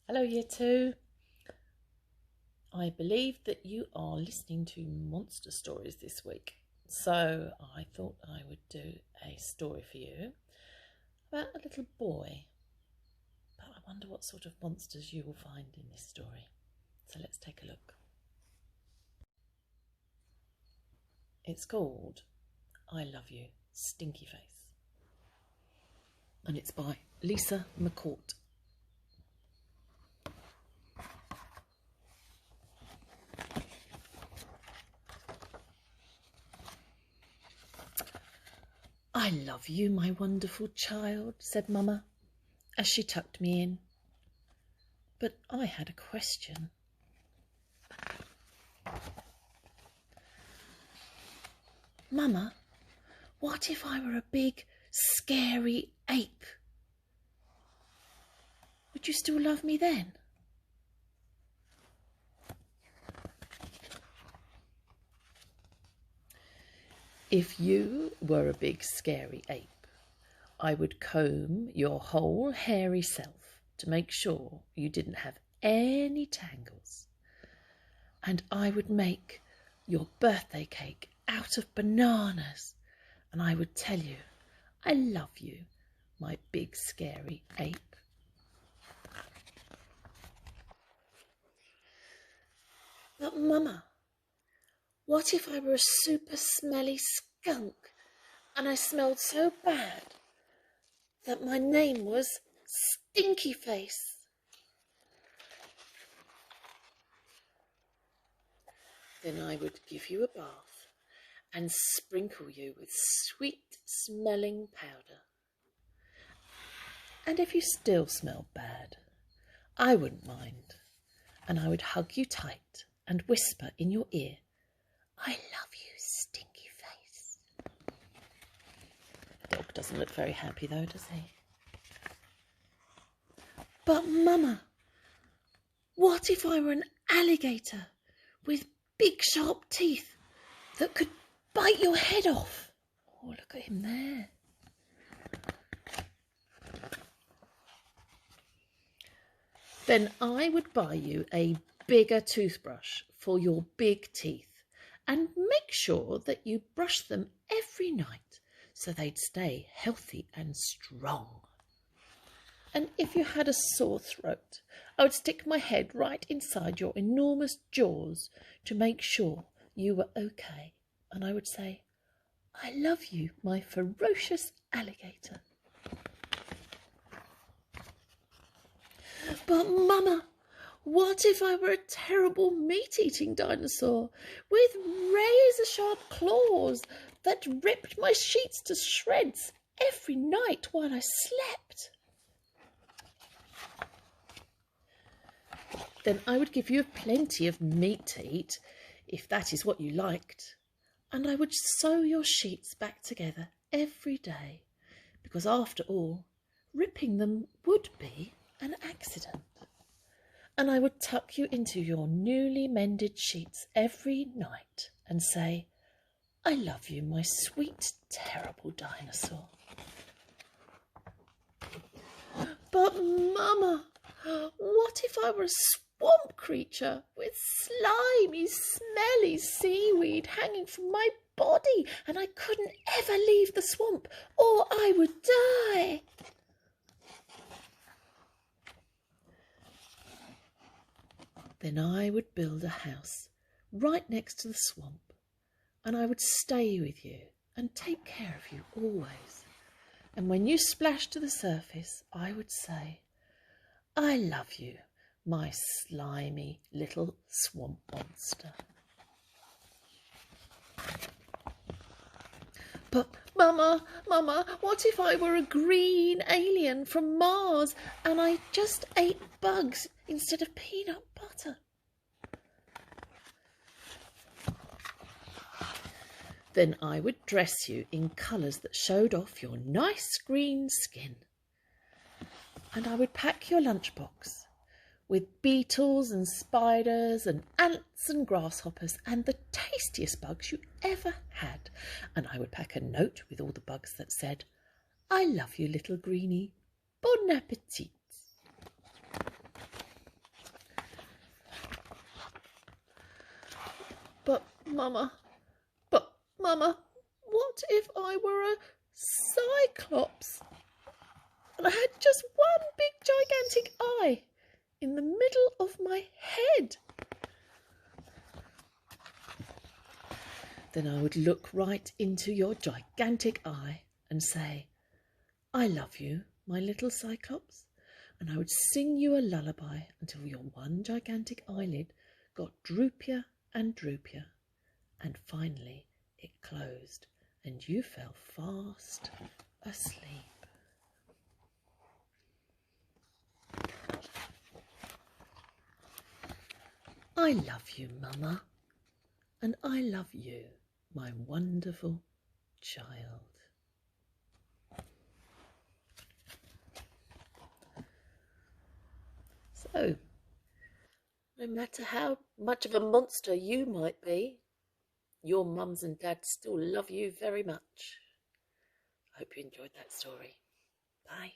Hello, Year 2. I believe that you are listening to monster stories this week. So I thought I would do a story for you about a little boy. But I wonder what sort of monsters you will find in this story. So let's take a look. It's called I Love You, Stinky Face. And it's by Lisa McCourt. I love you, my wonderful child, said Mama, as she tucked me in. But I had a question. Mama, what if I were a big, scary ape? Would you still love me then? If you were a big, scary ape, I would comb your whole hairy self to make sure you didn't have any tangles. And I would make your birthday cake out of bananas. And I would tell you, I love you, my big, scary ape. But Mama, what if I were a super smelly skunk and I smelled so bad that my name was Stinky Face? Then I would give you a bath and sprinkle you with sweet smelling powder. And if you still smelled bad, I wouldn't mind, and I would hug you tight and whisper in your ear, I love you, Stinky Face. The dog doesn't look very happy though, does he? But Mama, what if I were an alligator with big sharp teeth that could bite your head off? Oh, look at him there. Then I would buy you a bigger toothbrush for your big teeth and make sure that you brush them every night so they'd stay healthy and strong. And if you had a sore throat, I would stick my head right inside your enormous jaws to make sure you were okay. And I would say, I love you, my ferocious alligator. But Mama, what if I were a terrible meat-eating dinosaur with razor-sharp claws that ripped my sheets to shreds every night while I slept? Then I would give you plenty of meat to eat, if that is what you liked, and I would sew your sheets back together every day, because after all, ripping them would be an accident. And I would tuck you into your newly mended sheets every night and say, I love you, my sweet, terrible dinosaur. But Mama, what if I were a swamp creature with slimy, smelly seaweed hanging from my body and I couldn't ever leave the swamp or I would die? Then I would build a house right next to the swamp and I would stay with you and take care of you always. And when you splashed to the surface, I would say, I love you, my slimy little swamp monster. But Mama, what if I were a green alien from Mars and I just ate bugs instead of peanut butter? Then I would dress you in colours that showed off your nice green skin. And I would pack your lunchbox with beetles and spiders and ants and grasshoppers and the tastiest bugs you ever had. And I would pack a note with all the bugs that said, I love you, little greenie. Bon appetit. Mama, but Mama, what if I were a cyclops and I had just one big gigantic eye in the middle of my head? Then I would look right into your gigantic eye and say, I love you, my little cyclops, and I would sing you a lullaby until your one gigantic eyelid got droopier and droopier, and finally it closed and you fell fast asleep. I love you, Mama, and I love you, my wonderful child. So, no matter how much of a monster you might be, your mums and dads still love you very much. I hope you enjoyed that story. Bye.